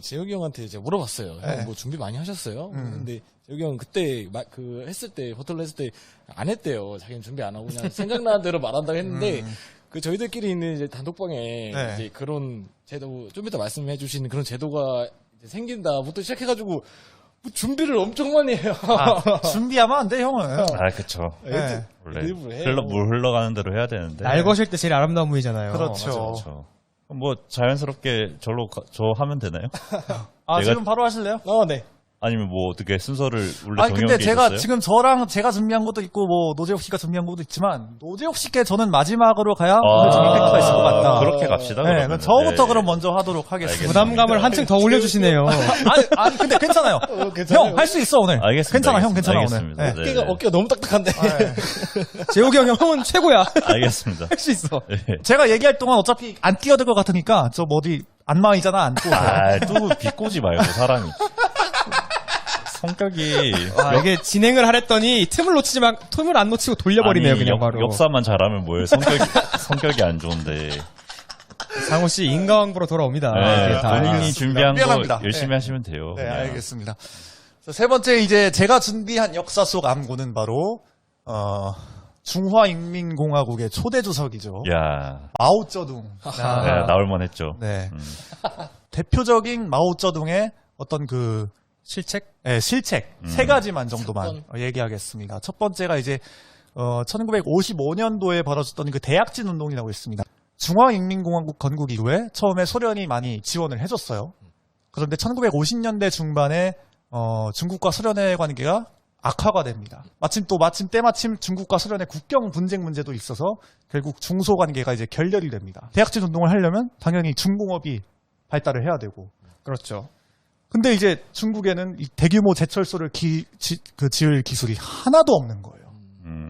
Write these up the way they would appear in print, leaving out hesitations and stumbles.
재혁이 형한테 이제 물어봤어요. 네. 형 뭐 준비 많이 하셨어요? 근데 재혁이 형 그때 했을 때 버틀러 했을 때 안 했대요. 자기는 준비 안 하고 그냥 생각나는 대로 말한다고 했는데 그 저희들끼리 있는 이제 단톡방에 네. 이제 그런 제도 좀 이따 말씀해 주시는 그런 제도가 이제 생긴다부터 시작해가지고 뭐 준비를 엄청 많이 해요. 준비하면 안 돼, 형은. 아, 그쵸. 네. 원래 일부러 해요. 물 흘러가는 대로 해야 되는데. 날 거실 때 제일 아름다운 분이잖아요. 그렇죠. 그렇죠. 뭐 자연스럽게 저 하면 되나요? 아, 내가- 지금 바로 하실래요? 네. 아니면 뭐 어떻게 순서를 원래 아니, 정해놓은 근데 게 제가 있었어요? 지금 저랑 제가 준비한 것도 있고, 뭐, 노재욱 씨가 준비한 것도 있지만, 노재욱 씨께 저는 마지막으로 가야 오늘 좀 임팩트가 있을 것 같다. 그렇게 갑시다. 네, 그러면. 그럼 저부터 네. 그럼 먼저 하도록 하겠습니다. 알겠습니다. 부담감을 한층 더 올려주시네요. 아니, 근데 괜찮아요. 괜찮아요. 형, 할 수 있어, 오늘. 알겠습니다. 괜찮아, 형, 알겠습니다. 괜찮아, 알겠습니다. 오늘. 네. 네. 어깨가 너무 딱딱한데. 재욱이 형은 최고야. 알겠습니다. 할 수 있어. 네. 제가 얘기할 동안 어차피 안 뛰어들 것 같으니까, 저 뭐 어디, 안마의자나 앉고. 아, 또 비꼬지 말고 사람이. 성격이 이게 진행을 하랬더니 틈을 안 놓치고 돌려버리네요, 그냥 바로. 역사만 잘하면 뭐예요? 성격이 안 좋은데. 상호 씨 인가왕부로 돌아옵니다. 네, 이게 다. 본인이 알겠습니다. 준비한 미안합니다. 거 열심히 네. 하시면 돼요. 네, 그냥. 알겠습니다. 세 번째, 이제 제가 준비한 역사 속 암고는 바로, 중화인민공화국의 초대 주석이죠. 야, 마오쩌둥. 네, 나올만 했죠. 네. 대표적인 마오쩌둥의 어떤 그, 실책? 네, 실책 세 가지만 정도만 얘기하겠습니다. 첫 번째가 이제 1955년도에 벌어졌던 그 대약진 운동이라고 있습니다. 중화인민공화국 건국 이후에 처음에 소련이 많이 지원을 해줬어요. 그런데 1950년대 중반에 중국과 소련의 관계가 악화가 됩니다. 때마침 중국과 소련의 국경 분쟁 문제도 있어서 결국 중소 관계가 이제 결렬이 됩니다. 대약진 운동을 하려면 당연히 중공업이 발달을 해야 되고. 그렇죠. 근데 이제 중국에는 이 대규모 제철소를 지을 기술이 하나도 없는 거예요.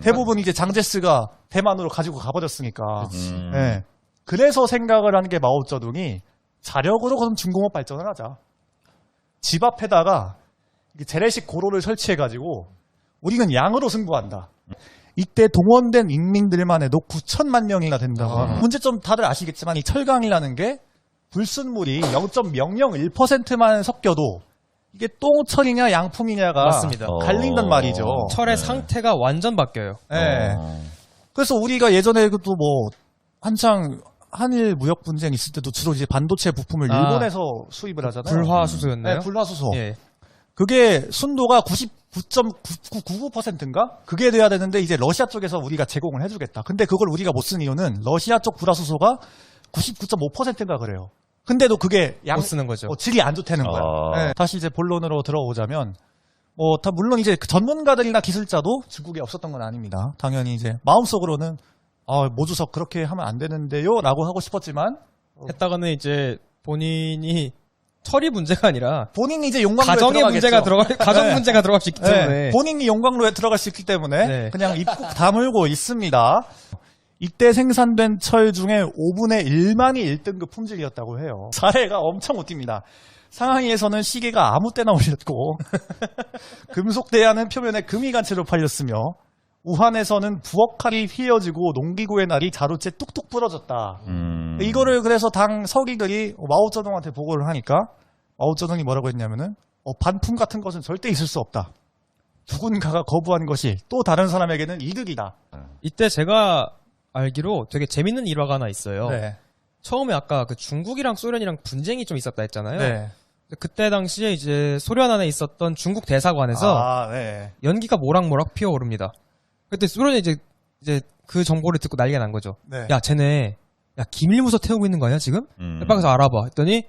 대부분 이제 장제스가 대만으로 가지고 가버렸으니까. 네. 그래서 생각을 한 게 마오쩌둥이 자력으로 그럼 중공업 발전을 하자. 집 앞에다가 재래식 고로를 설치해가지고 우리는 양으로 승부한다. 이때 동원된 인민들만 해도 9천만 명이나 된다고. 문제점 다들 아시겠지만 이 철강이라는 게 불순물이 0.001%만 섞여도 이게 똥철이냐 양품이냐가 맞습니다. 갈린단 말이죠. 철의 상태가 완전 바뀌어요. 네. 그래서 우리가 예전에도 뭐 한창 한일 무역 분쟁 있을 때도 주로 이제 반도체 부품을 일본에서 수입을 하잖아요. 불화수소였나요? 네, 불화수소. 예. 그게 순도가 99.99%인가? 그게 돼야 되는데 이제 러시아 쪽에서 우리가 제공을 해주겠다. 근데 그걸 우리가 못 쓴 이유는 러시아 쪽 불화수소가 99.5%인가 그래요. 근데도 그게 못 쓰는 거죠. 질이 안 좋다는 거야. 네, 다시 이제 본론으로 들어오자면 물론 이제 그 전문가들이나 기술자도 중국에 없었던 건 아닙니다. 당연히 이제 마음속으로는 모주석 그렇게 하면 안 되는데요라고 하고 싶었지만 했다가는 이제 본인이 철이 문제가 아니라 본인이 이제 용광로에 가정의 문제가 가정 네. 문제가 들어갈 수 있기 때문에 네, 본인이 용광로에 들어갈 수 있기 때문에 네. 그냥 입국 다물고 있습니다. 이때 생산된 철 중에 5분의 1만이 1등급 품질이었다고 해요. 사례가 엄청 웃깁니다. 상하이에서는 시계가 아무 때나 올렸고 금속 대야는 표면에 금이 간채로 팔렸으며 우한에서는 부엌칼이 휘어지고 농기구의 날이 자루째 뚝뚝 부러졌다. 이거를 그래서 당 서기들이 마오쩌둥한테 보고를 하니까 마오쩌둥이 뭐라고 했냐면은 반품 같은 것은 절대 있을 수 없다. 누군가가 거부한 것이 또 다른 사람에게는 이득이다. 이때 제가 알기로 되게 재밌는 일화가 하나 있어요. 네. 처음에 아까 그 중국이랑 소련이랑 분쟁이 좀 있었다 했잖아요. 네. 그때 당시에 이제 소련 안에 있었던 중국 대사관에서 네. 연기가 모락모락 피어오릅니다. 그때 소련이 이제 그 정보를 듣고 난리가 난 거죠. 네. 야, 쟤네 기밀문서 태우고 있는 거 아니야 지금? 빨리 가서 알아봐. 했더니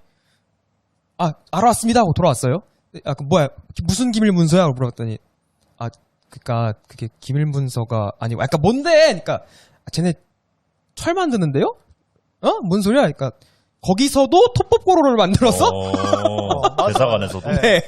알아왔습니다 하고 돌아왔어요. 그 뭐야 무슨 기밀문서야? 라고 물어봤더니 그러니까 그게 기밀문서가 아니고 그러니까 뭔데? 그러니까 쟤네 철 만드는데요? 뭔 소리야? 그러니까 거기서도 톱밥고로를 만들어서 대사관에서도. 네.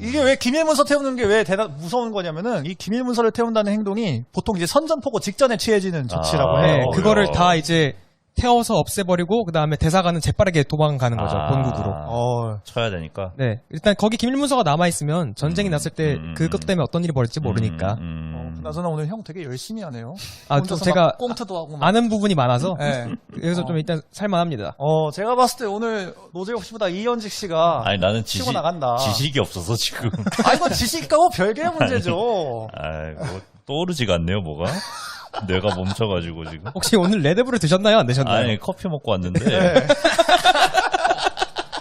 이게 왜 기밀문서 태우는 게 왜 무서운 거냐면은 이 기밀문서를 태운다는 행동이 보통 이제 선전포고 직전에 취해지는 조치라고 해요. 네, 그거를 다 이제 태워서 없애버리고 그 다음에 대사관은 재빠르게 도망가는 거죠. 본국으로. 쳐야 되니까. 네, 일단 거기 기밀문서가 남아 있으면 전쟁이 났을 때 그것 때문에 어떤 일이 벌어질지 모르니까. 나저나 오늘 형 되게 열심히 하네요. 아, 좀 혼자서 제가 막 꽁트도 하고 막. 아는 부분이 많아서 네. 여기서 좀 일단 살만합니다. 제가 봤을 때 오늘 노재욱 씨보다 이현직 씨가 아니 나는 치고 나간다. 지식이 없어서 지금. 이건 지식하고 별개의 문제죠. 뭐 떠오르지가 않네요 뭐가. 뇌가 멈춰가지고 지금. 혹시 오늘 레드불을 드셨나요? 안 드셨나요? 아니 커피 먹고 왔는데 네.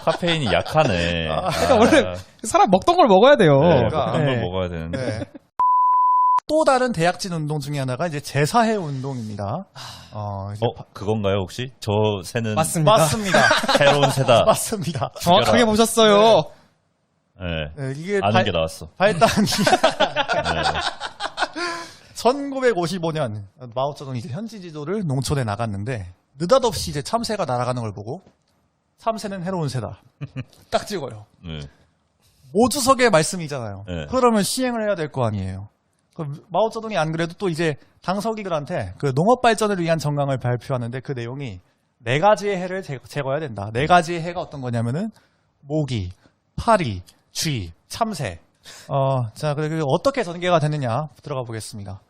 카페인이 약하네. 그러니까 원래 사람 먹던 걸 먹어야 돼요. 네, 그러니까. 먹던 걸 네. 먹어야 되는데. 네. 또 다른 대약진 운동 중에 하나가 이제 제사회 운동입니다. 이제 그건가요 혹시? 저 새는 맞습니다. 맞습니다. 새로운 새다. 맞습니다. 정확하게 보셨어요. 네. 네, 이게 아는 게 나왔어. 발단이 네. 1955년 마오쩌둥이 이제 현지 지도를 농촌에 나갔는데 느닷없이 이제 참새가 날아가는 걸 보고 참새는 해로운 새다. 딱 찍어요. 네. 모주석의 말씀이잖아요. 네. 그러면 시행을 해야 될 거 아니에요. 마오쩌둥이 안 그래도 또 이제 당서기들한테 그 농업 발전을 위한 정강을 발표하는데 그 내용이 4가지의 해를 제거해야 된다. 4가지의 해가 어떤 거냐면은 모기, 파리, 쥐, 참새. 자, 그리고 어떻게 전개가 되느냐 들어가 보겠습니다.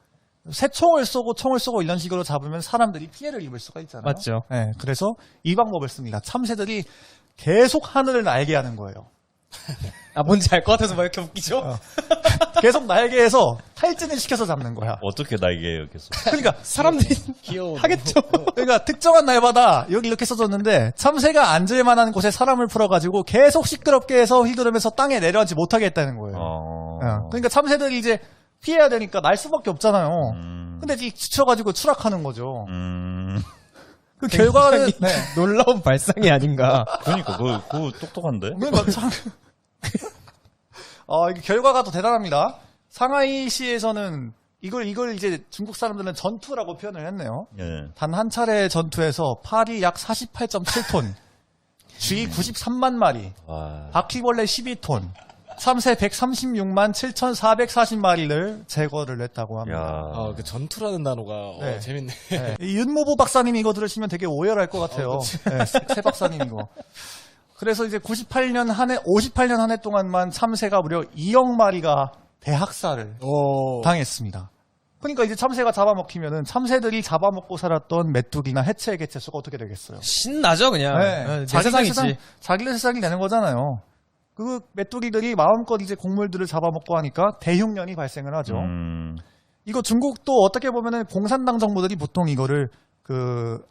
새총을 쏘고 총을 쏘고 이런 식으로 잡으면 사람들이 피해를 입을 수가 있잖아요. 맞죠. 네, 그래서 이 방법을 씁니다. 참새들이 계속 하늘을 날게 하는 거예요. 아, 뭔지 알 것 같아서 뭐 이렇게 웃기죠? 계속 날개에서 탈진을 시켜서 잡는 거야. 어떻게 날개예요 계속? 그러니까 사람들이 귀여워. 하겠죠. 그러니까 특정한 날마다 여기 이렇게 써줬는데 참새가 앉을 만한 곳에 사람을 풀어가지고 계속 시끄럽게 해서 휘두르면서 땅에 내려앉지 못하게 했다는 거예요. 그러니까 참새들이 이제 피해야 되니까 날 수밖에 없잖아요. 근데 이 지쳐가지고 추락하는 거죠. 그 결과는 네. 놀라운 발상이 아닌가. 그러니까 그거 똑똑한데? 그러니까 참 이게 결과가 더 대단합니다. 상하이시에서는 이걸 이제 중국 사람들은 전투라고 표현을 했네요. 예. 단 한 차례 전투에서 파리 약 48.7톤, 쥐 93만 마리, 와. 바퀴벌레 12톤, 참새 136만 7,440마리를 제거를 했다고 합니다. 야. 그 전투라는 단어가 네. 재밌네. 네. 이 윤모부 박사님 이거 들으시면 되게 오열할 것 같아요. 네, 새 박사님 이거. 그래서 이제 58년 한 해 동안만 참새가 무려 2억 마리가 대학살을 당했습니다. 그러니까 이제 참새가 잡아먹히면은 참새들이 잡아먹고 살았던 메뚜기나 해체 개체수가 어떻게 되겠어요? 신나죠, 그냥. 내 세상이지. 자기네 세상이 되는 거잖아요. 그 메뚜기들이 마음껏 이제 곡물들을 잡아먹고 하니까 대흉년이 발생을 하죠. 이거 중국도 어떻게 보면은 공산당 정부들이 보통 이거를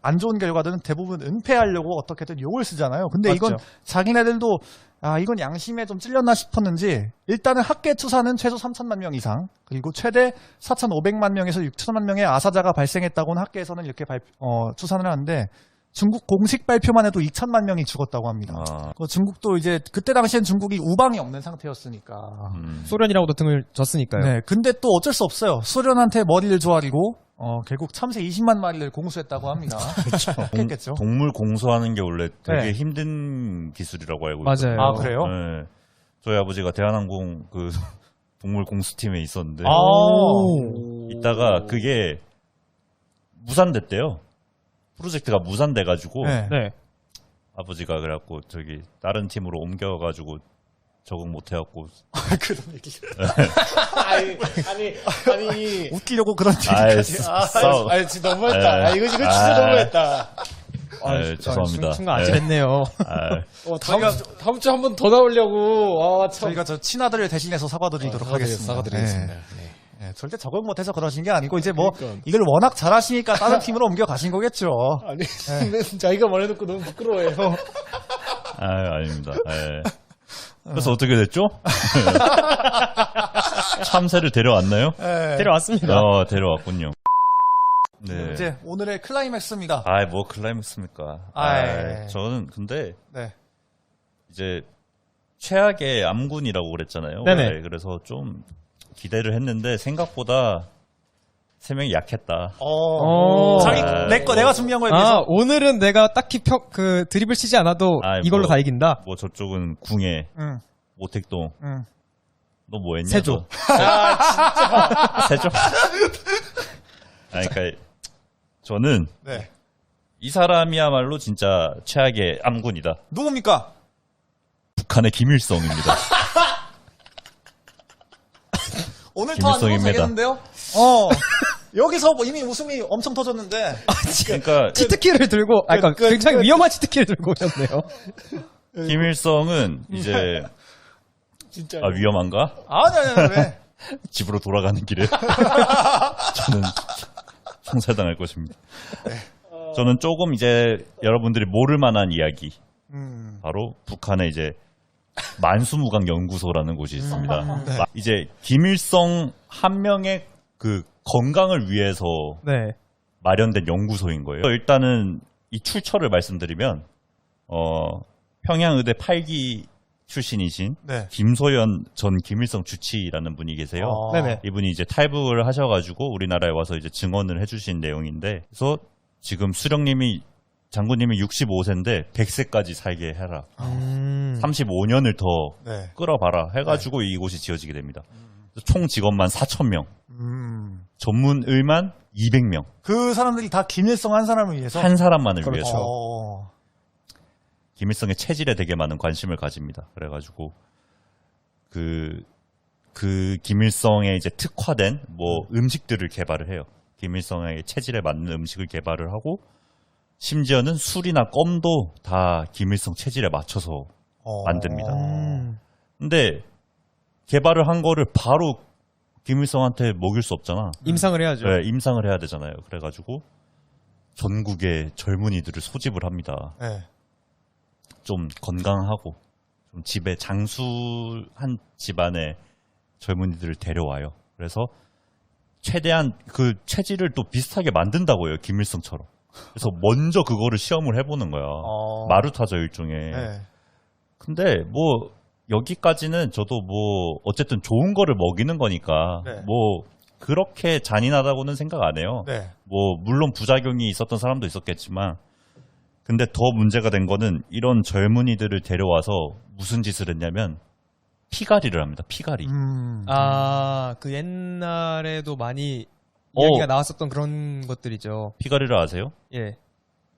안 좋은 결과들은 대부분 은폐하려고 어떻게든 욕을 쓰잖아요. 근데 맞죠. 이건 자기네들도 이건 양심에 좀 찔렸나 싶었는지 일단은 학계 추사는 최소 3천만 명 이상 그리고 최대 4,500만 명에서 6천만 명의 아사자가 발생했다고는 학계에서는 이렇게 추산을 하는데 중국 공식 발표만 해도 2천만 명이 죽었다고 합니다. 중국도 이제 그때 당시엔 중국이 우방이 없는 상태였으니까. 소련이라고도 등을 졌으니까요. 네, 근데 또 어쩔 수 없어요. 소련한테 머리를 조아리고 결국 참새 20만 마리를 공수했다고 합니다. 했겠죠. 동물 공수하는 게 원래 되게 네. 힘든 기술이라고 알고 맞아요. 있어요. 아, 그래요? 네. 저희 아버지가 대한항공 그 동물 공수팀에 있었는데 있다가 그게 무산됐대요. 프로젝트가 무산돼가지고 네. 네. 아버지가 그래갖고 저기 다른 팀으로 옮겨가지고 적응 못해갖고 그런 얘기. 아니. 웃기려고 그런 아이, 얘기까지. 진짜 너무했다. 네. 이거 진짜 너무했다. 죄송합니다. 순간 아찔했네요. 다음 주 한 번 더 나오려고. 참. 저희가 저 친아들을 대신해서 사과드리도록 하겠습니다. 사과드리겠습니다. 네. 네, 절대 적응 못해서 그러신 게 아니고 이제 뭐 그러니까. 이걸 워낙 잘하시니까 다른 팀으로 옮겨 가신 거겠죠. 아니, 자기가 말해놓고 너무 부끄러워해요. 아닙니다. 네. 그래서 어떻게 됐죠? 참새를 데려왔나요? 네. 데려왔습니다. 데려왔군요. 네. 이제 오늘의 클라이맥스입니다. 뭐 클라이맥스입니까? 아이. 저는 근데 네. 이제 최악의 암군이라고 그랬잖아요. 네네. 네, 그래서 좀 기대를 했는데 생각보다 3명이 약했다. 자기 내가 준비한 거에 비해서 오늘은 내가 딱히 드립을 치지 않아도 이걸로 다 이긴다. 뭐 저쪽은 궁예, 모택동. 너 뭐 했냐? 세조. 진짜. 세조? 그러니까 저는 네. 이 사람이야말로 진짜 최악의 암군이다. 누굽니까? 북한의 김일성입니다. 오늘 더 안 좋아도 김일성입니다. 되겠는데요? 여기서 뭐 이미 웃음이 엄청 터졌는데. 그러니까 치트키를 들고, 아, 그러니까 굉장히 위험한 치트키를 들고 오셨네요. 김일성은 이제 진짜. 아 위험한가? 아니, 왜? 집으로 돌아가는 길에 저는 총살당할 것입니다. 저는 조금 이제 여러분들이 모를 만한 이야기, 바로 북한의 이제 만수무강 연구소라는 곳이 있습니다. 이제 김일성 한 명의 그 건강을 위해서 네. 마련된 연구소인 거예요. 일단은 이 출처를 말씀드리면 평양의대 8기 출신이신 네. 김소연 전 김일성 주치라는 분이 계세요. 네네. 이분이 이제 탈북을 하셔가지고 우리나라에 와서 이제 증언을 해주신 내용인데, 그래서 지금 수령님이 장군님이 65세인데 100세까지 살게 해라. 35년을 더 네. 끌어봐라 해가지고 이곳이 지어지게 됩니다. 총 직원만 4,000명, 전문의만 200명, 그 사람들이 다 김일성 한 사람을 위해서. 한 사람만을 위해서 김일성의 체질에 되게 많은 관심을 가집니다. 그래가지고 그 김일성에 이제 특화된 뭐 음식들을 개발을 해요. 김일성의 체질에 맞는 음식을 개발을 하고, 심지어는 술이나 껌도 다 김일성 체질에 맞춰서 만듭니다. 근데 개발을 한 거를 바로 김일성한테 먹일 수 없잖아. 임상을 해야죠. 네, 임상을 해야 되잖아요. 그래가지고 전국의 젊은이들을 소집을 합니다. 네. 좀 건강하고 좀 집에 장수한 집안의 젊은이들을 데려와요. 그래서 최대한 그 체질을 또 비슷하게 만든다고 해요. 김일성처럼. 그래서 먼저 그거를 시험을 해보는 거야. 마루타죠, 일종의. 네. 근데 뭐 여기까지는 저도 뭐 어쨌든 좋은 거를 먹이는 거니까 네. 뭐 그렇게 잔인하다고는 생각 안 해요. 네. 뭐 물론 부작용이 있었던 사람도 있었겠지만, 근데 더 문제가 된 거는 이런 젊은이들을 데려와서 무슨 짓을 했냐면 피가리를 합니다. 피가리. 아, 그 옛날에도 많이 이야기가 나왔었던 그런 것들이죠. 피가리를 아세요? 예.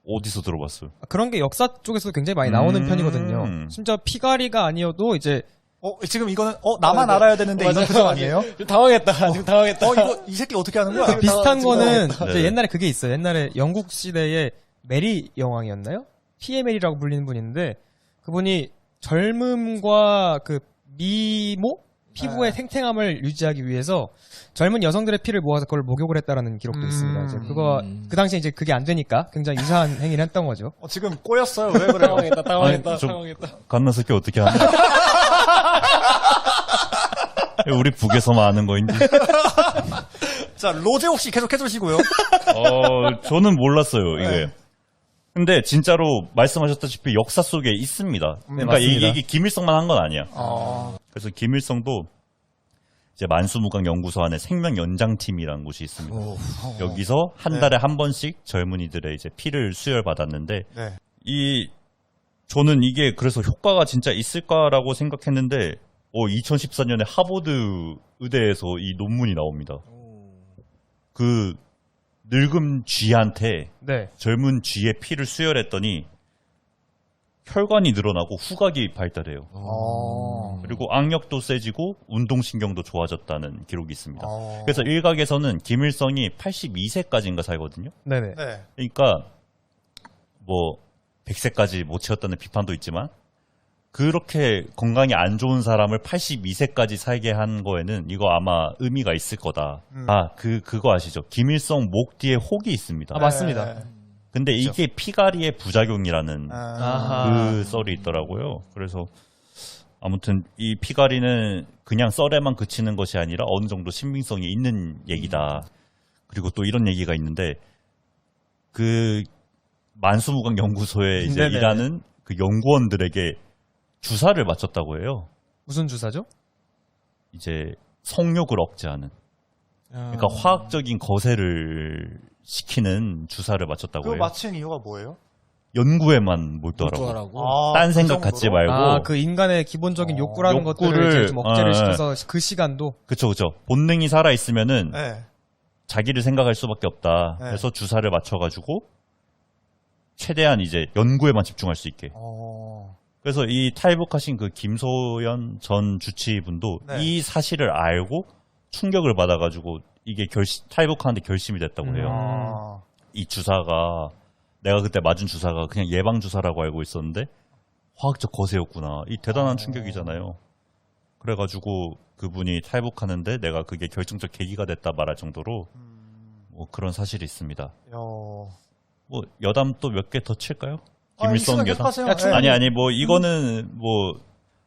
어디서 들어봤어요? 그런 게 역사 쪽에서도 굉장히 많이 나오는 편이거든요. 심지어 피가리가 아니어도 이제 지금 이거는 나만 알아야 되는데 이런 표정 아니에요? 당황했다. 지금 당황했다. 이거 이 새끼 어떻게 하는 거야? 비슷한 거는 네. 이제 옛날에 그게 있어요. 옛날에 영국 시대에 메리 여왕이었나요? 피에 메리라고 불리는 분이 있는데, 그분이 젊음과 그 미모? 피부의 탱탱함을 유지하기 위해서 젊은 여성들의 피를 모아서 그걸 목욕을 했다라는 기록도 있습니다. 이제 그거 그 당시에 이제 그게 안 되니까 굉장히 유사한 행위를 했던 거죠. 지금 꼬였어요. 왜 그래요? 당황했다. 아니, 좀- 당황했다. 갓나새끼 어떻게 하냐? 우리 북에서만 아는 거인지. 자, 로제 혹시 계속 해주시고요. 저는 몰랐어요, 이게. 네. 근데 진짜로 말씀하셨다시피 역사 속에 있습니다. 그러니까 맞습니다. 이게 김일성만 한 건 아니야. 그래서 김일성도 이제 만수무강 연구소 안에 생명연장팀이라는 곳이 있습니다. 여기서 한 달에 한 번씩 젊은이들의 이제 피를 수혈 받았는데, 네. 저는 이게 그래서 효과가 진짜 있을까라고 생각했는데, 2014년에 하버드 의대에서 이 논문이 나옵니다. 그 늙은 쥐한테 네. 젊은 쥐의 피를 수혈했더니 혈관이 늘어나고 후각이 발달해요. 그리고 악력도 세지고 운동신경도 좋아졌다는 기록이 있습니다. 그래서 일각에서는 김일성이 82세까지인가 살거든요. 네네. 네. 그러니까 뭐 100세까지 못 채웠다는 비판도 있지만, 그렇게 건강이 안 좋은 사람을 82세까지 살게 한 거에는 이거 아마 의미가 있을 거다. 그거 아시죠? 김일성 목 뒤에 혹이 있습니다. 아, 맞습니다. 네. 근데 이게 피가리의 부작용이라는 아하. 그 썰이 있더라고요. 그래서 아무튼 이 피가리는 그냥 썰에만 그치는 것이 아니라 어느 정도 신빙성이 있는 얘기다. 그리고 또 이런 얘기가 있는데, 그 만수무강 연구소에 이제 네네. 일하는 그 연구원들에게 주사를 맞췄다고 해요. 무슨 주사죠? 이제 성욕을 억제하는. 그러니까 화학적인 거세를 시키는 주사를 맞췄다고 그거 해요. 맞힌 이유가 뭐예요? 연구에만 몰두하라고. 몰두하라고. 딴 그 생각 정도로? 갖지 말고. 아, 그 인간의 기본적인 욕구라는 것들을 욕구를, 이제 좀 억제를 아, 시켜서 그 시간도 그쵸. 본능이 살아있으면은 네. 자기를 생각할 수밖에 없다. 네. 그래서 주사를 맞춰가지고 최대한 이제 연구에만 집중할 수 있게. 그래서 이 탈북하신 그 김소연 전 주치분도 네. 이 사실을 알고 충격을 받아가지고 이게 탈북하는데 결심이 됐다고 해요. 아. 이 주사가 내가 그때 맞은 주사가 그냥 예방 주사라고 알고 있었는데 화학적 거세였구나. 이 대단한 충격이잖아요. 그래가지고 그분이 탈북하는데 내가 그게 결정적 계기가 됐다 말할 정도로 뭐 그런 사실이 있습니다. 뭐 여담 또 몇 개 더 칠까요? 김일성 여담? 아니 뭐 이거는 뭐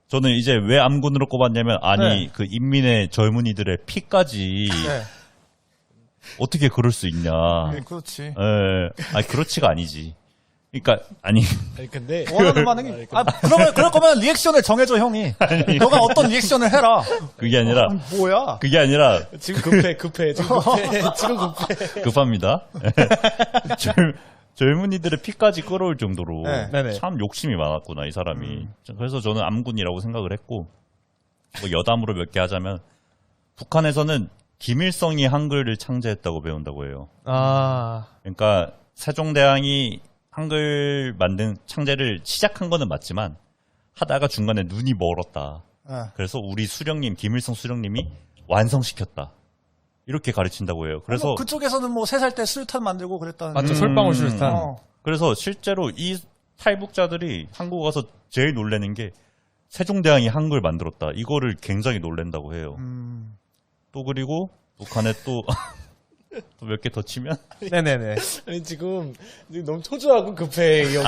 저는 이제 왜 암군으로 꼽았냐면 아니 네. 그 인민의 젊은이들의 피까지 네. 어떻게 그럴 수 있냐. 그렇지. 예. 아니 그렇지가 아니지. 그러니까 아니 근데 원하는 반응이. 그러면 그럴 거면 리액션을 정해줘 형이. 너가 어떤 리액션을 해라. 그게 아니라 뭐야? 그게 아니라 지금 급해 지금 급해. 급합니다. 젊은이들의 피까지 끌어올 정도로 네. 참 욕심이 많았구나 이 사람이. 그래서 저는 암군이라고 생각을 했고 뭐 여담으로 몇 개 하자면 북한에서는 김일성이 한글을 창제했다고 배운다고 해요. 아. 그러니까 세종대왕이 한글 만든 창제를 시작한 거는 맞지만 하다가 중간에 눈이 멀었다. 그래서 우리 수령님 김일성 수령님이 완성시켰다. 이렇게 가르친다고 해요. 그래서 그쪽에서는 뭐 3살 때 술탄 만들고 그랬다는. 맞죠. 솔방울 술탄. 그래서 실제로 이 탈북자들이 한국 와서 제일 놀라는 게 세종대왕이 한글 만들었다. 이거를 굉장히 놀란다고 해요. 또 그리고 북한에 또 몇 개 더 치면 네네네. 아니 지금 너무 초조하고 급해 이 형.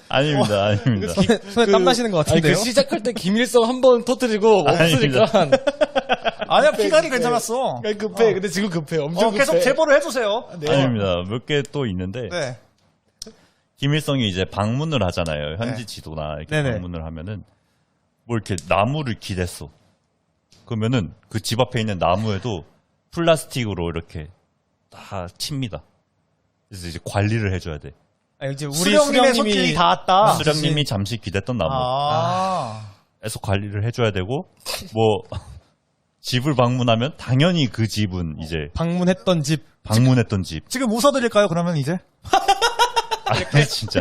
아닙니다. 아닙니다. 손에 땀 나시는 것 아니 같은데요? 그 시작할 때 김일성 한 번 터뜨리고 없으니까 아니야 피갈이 괜찮았어. 급해. 근데 지금 급해. 엄청 급해. 계속 제보를 해주세요. 아닙니다. 몇 개 또 있는데 네. 김일성이 이제 방문을 하잖아요. 현지 지도나 이렇게 네네. 방문을 하면은 뭐 이렇게 나무를 기댔어. 그러면은 그 집 앞에 있는 나무에도 플라스틱으로 이렇게 다 칩니다. 그래서 이제 관리를 해줘야 돼. 아, 이제 우리 수령님의 손길이 닿았다. 수령님이 잠시 기댔던 나무에서 관리를 해줘야 되고 뭐 집을 방문하면 당연히 그 집은 이제 방문했던 집. 방문했던 집. 지금 웃어드릴까요? 그러면 이제. 아니 진짜.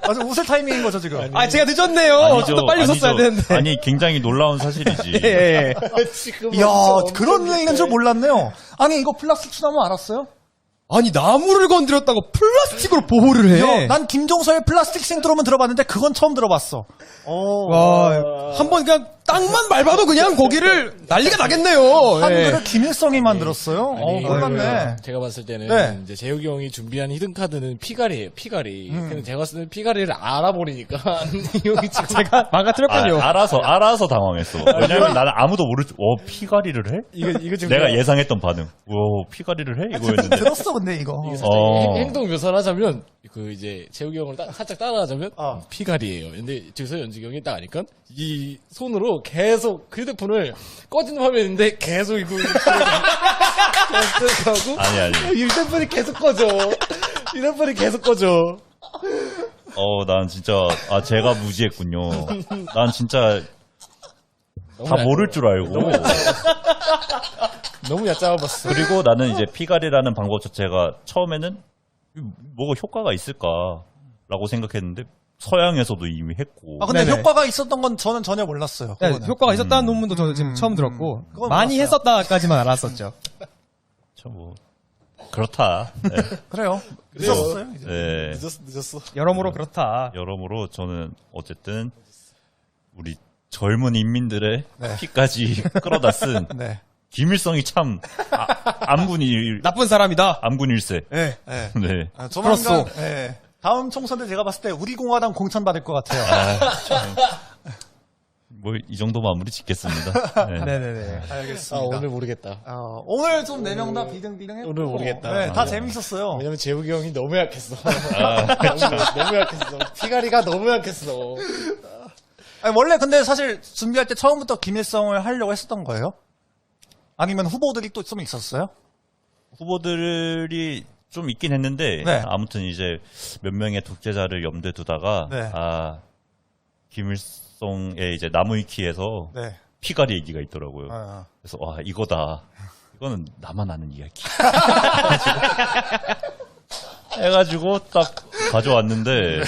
아주 웃을 타이밍인 거죠 지금. 아, 제가 늦었네요. 좀 더 빨리 웃었어야 되는데. 아니 굉장히 놀라운 사실이지. 예. 지금 이야 그런 얘기는 줄 몰랐네요. 아니 이거 플라스틱 수나무 알았어요? 아니, 나무를 건드렸다고 플라스틱으로 보호를 해. 난 김종서의 플라스틱 신드롬은 들어봤는데 그건 처음 들어봤어. 와, 한 번 그냥 땅만 밟아도 그냥 거기를 난리가 나겠네요. 한글을 예. 김일성이 만들었어요. 아니, 몰랐네. 제가 봤을 때는 네. 이제 재욱이 형이 준비한 히든 카드는 피가리예요. 피가리. 근데 제가 봤을 때는 피가리를 알아버리니까 이 형이 지금 제가 망가뜨렸군요. 알아서 당황했어. 왜냐면 나는 아무도 모르지. 피가리를 해? 이거 지금 내가 예상했던 반응. 피가리를 해? 이거였는데. 들었어 근데 이거. 이게 살짝 행동 묘사를 하자면 그 이제 재욱이 형을 살짝 따라하자면 피가리예요. 근데 저기서 연직이 형이 딱 아니까 이 손으로 계속 그 휴대폰을 꺼진 화면인데 계속 이거 하고 아니. 이 휴대폰이 계속 꺼져. 휴대폰이 계속 꺼져. 난 진짜 제가 무지했군요. 난 진짜 다 모를 줄 알고. 너무 얕잡아봤어. 그리고 나는 이제 피가리라는 방법 자체가 처음에는 뭐가 효과가 있을까라고 생각했는데 서양에서도 이미 했고. 근데 네네. 효과가 있었던 건 저는 전혀 몰랐어요. 네, 그거는. 효과가 있었다는 논문도 저 지금 처음 들었고 그건 많이 몰랐어요. 했었다까지만 알았었죠. 뭐 그렇다. 네. 그래요. 있었어요. 이제. 네. 늦었어. 여러모로 그렇다. 여러모로 저는 어쨌든 우리 젊은 인민들의 피까지 끌어다 쓴 네. 김일성이 참 암군이 나쁜 사람이다. 암군일세. 네. 네. 조만간 다음 총선 때 제가 봤을 때 우리 공화당 공천 받을 것 같아요. 뭐 이 정도 마무리 짓겠습니다. 네. 네네네. 알겠습니다. 오늘 모르겠다. 오늘 좀 4명 다 비등비등했고 오늘 모르겠다. 네, 다 재밌었어요. 왜냐면 재욱이 형이 너무 약했어. 너무 약했어. 피가리가 너무 약했어. 아니, 원래 근데 사실 준비할 때 처음부터 김일성을 하려고 했었던 거예요? 아니면 후보들이 또 좀 있었어요? 후보들이 좀 있긴 했는데 네. 아무튼 이제 몇 명의 독재자를 염두에 두다가 네. 김일성의 이제 나무위키에서 네. 피가리 얘기가 있더라고요. 그래서 이거다. 이거는 나만 아는 이야기. 해가지고 딱 가져왔는데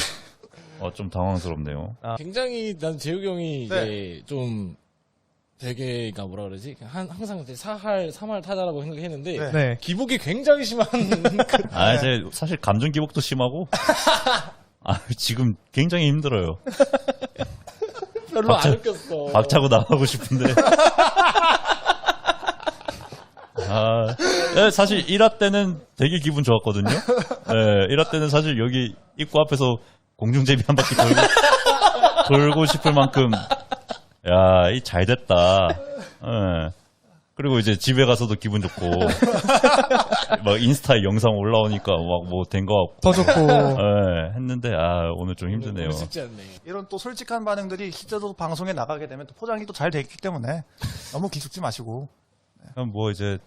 좀 당황스럽네요. 굉장히 난 재욱이 형이 이제 좀 되게 뭐라 그러지? 항상 이제 3할 타자라고 생각했는데 네. 네. 기복이 굉장히 심한 아, 이제 사실 감정 기복도 심하고. 아, 지금 굉장히 힘들어요. 별로 안 웃겼어. 박차고 나가고 싶은데. 아, 예, 사실 1화 때는 되게 기분 좋았거든요. 예, 1화 때는 사실 여기 입구 앞에서 공중제비 한 바퀴 돌고 싶을 만큼, 야, 이 잘 됐다. 예. 그리고 이제 집에 가서도 기분 좋고, 막 인스타에 영상 올라오니까 막 뭐 된 거 같고. 더 좋고. 예, 했는데, 아, 오늘 좀 힘드네요. 쉽지 않네. 이런 또 솔직한 반응들이 실제로 방송에 나가게 되면 또 포장이 또 잘 돼 있기 때문에 너무 기죽지 마시고. 그럼 뭐 이제,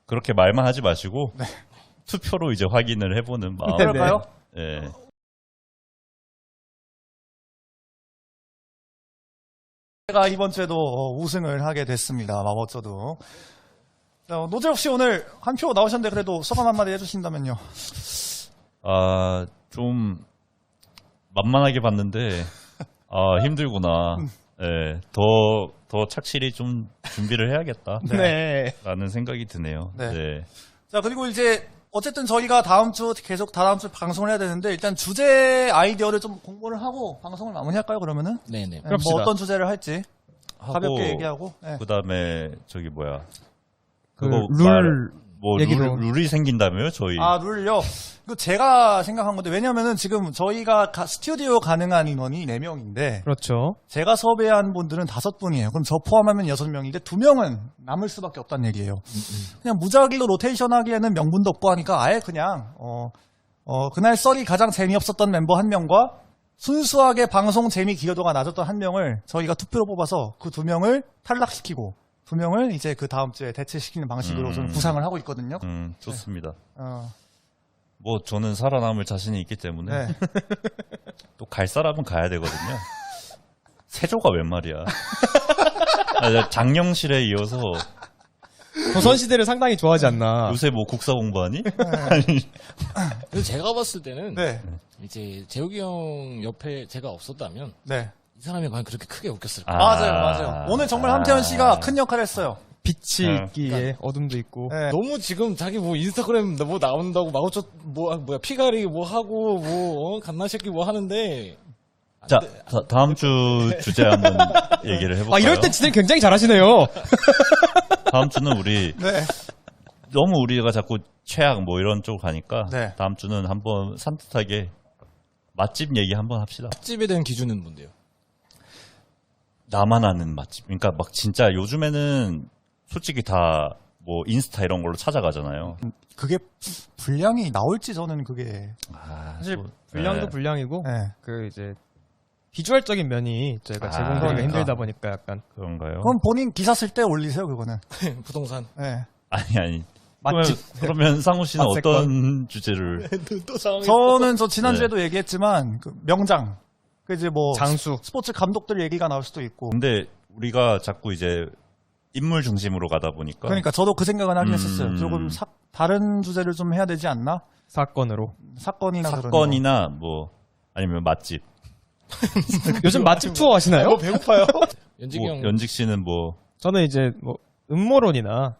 그렇게 말만 하지 마시고, 투표로 이제 확인을 해보는 마음. 네. 그럴까요? 예. 제가 이번 주에도 우승을 하게 됐습니다. 마법저도. 노재욱 씨 오늘 한 표 나오셨는데 그래도 소감 한마디 해주신다면요. 아, 좀, 만만하게 봤는데, 아, 힘들구나. 예, 더 착실히 좀 준비를 해야겠다. 네. 라는 생각이 드네요. 네. 네. 자, 그리고 이제 어쨌든 저희가 다음 주 계속 다음 주 방송을 해야 되는데 일단 주제 아이디어를 좀 공부를 하고 방송을 마무리할까요, 그러면은? 네네. 네, 그럽시다. 뭐 어떤 주제를 할지 하고, 가볍게 얘기하고. 네. 그 다음에, 저기 뭐야. 그 그거 룰 뭐, 얘기도. 룰이 생긴다며요, 저희? 아, 룰요? 이거 제가 생각한 건데, 왜냐면은 지금 저희가 스튜디오 가능한 인원이 4명인데, 그렇죠. 제가 섭외한 분들은 5분이에요. 그럼 저 포함하면 6명인데, 2명은 남을 수밖에 없다는 얘기예요. 그냥 무작위로 로테이션 하기에는 명분도 없고 하니까 아예 그냥, 그날 썰이 가장 재미없었던 멤버 1명과 순수하게 방송 재미 기여도가 낮았던 1명을 저희가 투표로 뽑아서 그 2명을 탈락시키고, 2명을 이제 그 다음 주에 대체시키는 방식으로 저는 구상을 하고 있거든요. 좋습니다. 어, 뭐, 저는 살아남을 자신이 있기 때문에, 네. 또 갈 사람은 가야 되거든요. 세조가 웬 말이야. 아, 장영실에 이어서, 조선시대를 상당히 좋아하지 않나. 요새 뭐 국사 공부하니? 그래서 제가 봤을 때는 네. 이제 재욱이 형 옆에 제가 없었다면 네. 이 사람이 과연 그렇게 크게 웃겼을까? 맞아요, 맞아요. 오늘 정말 함태현 씨가 큰 역할을 했어요. 빛이 있기에 어둠도 있고. 네. 너무 지금 자기 뭐 인스타그램 뭐 나온다고 마구쩌 뭐야 피가리 뭐 하고 뭐 갓나 새끼 뭐 하는데 자, 다음 주 주제 한번 얘기를 해볼까요? 아, 이럴 때 진행 굉장히 잘하시네요. 다음 주는 우리 네. 너무 우리가 자꾸 최악 뭐 이런 쪽 가니까 네. 다음 주는 한번 산뜻하게 맛집 얘기 한번 합시다. 집에 대한 기준은 뭔데요? 나만 아는 맛집. 그러니까 막 진짜 요즘에는 솔직히 다 뭐 인스타 이런 걸로 찾아가잖아요. 그게 분량이 나올지 저는 그게. 사실 또, 분량도 네. 분량이고 네. 그 이제 비주얼적인 면이 저희가 아, 제공하기가 그러니까. 힘들다 보니까 약간 그런가요? 그럼 본인 기사 쓸 때 올리세요, 그거는. 부동산. 네. 아니. 맛집. 그러면 상우 씨는 맛색권. 어떤 주제를? 또 상황이 저는 저 지난주에도 얘기했지만, 그 명장. 그 이제 뭐. 장수. 스포츠 감독들 얘기가 나올 수도 있고. 근데 우리가 자꾸 이제 인물 중심으로 가다 보니까. 그러니까 저도 그 생각은 하긴 음. 했었어요. 조금 다른 주제를 좀 해야 되지 않나? 사건으로. 사건이나 그런 거. 사건이나 뭐 아니면 맛집. 요즘 맛집 투어 하시나요? 뭐 배고파요? 연직이 뭐 형 연직 씨는 뭐 저는 이제 뭐 음모론이나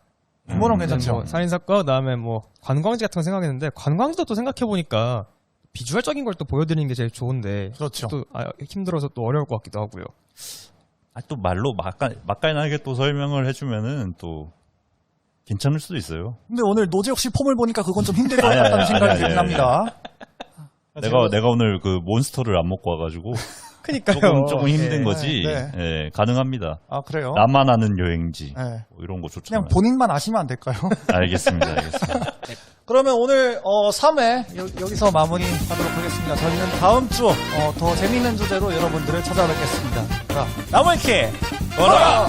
음모론 괜찮죠. 뭐 살인사건 그다음에 뭐 관광지 같은 거 생각했는데 관광지도 또 생각해 보니까 비주얼적인 걸 또 보여드리는 게 제일 좋은데 그렇죠. 또 힘들어서 또 어려울 것 같기도 하고요. 또 말로 맛깔나게 또 설명을 해주면은 또 괜찮을 수도 있어요. 근데 오늘 노재욱 씨 폼을 보니까 그건 좀 힘들 것 같다는 생각이 들긴 합니다. 내가 오늘 그 몬스터를 안 먹고 와가지고 그니까요. 조금 힘든 예. 거지. 네. 예, 가능합니다. 아, 그래요? 나만 아는 여행지 네. 뭐 이런 거 좋잖아요. 그냥 본인만 아시면 안 될까요? 알겠습니다. 그러면 오늘 3회 여기서 마무리하도록 하겠습니다. 저희는 다음 주 더 재미있는 주제로 여러분들을 찾아뵙겠습니다. 자, 나무위키 뭐라?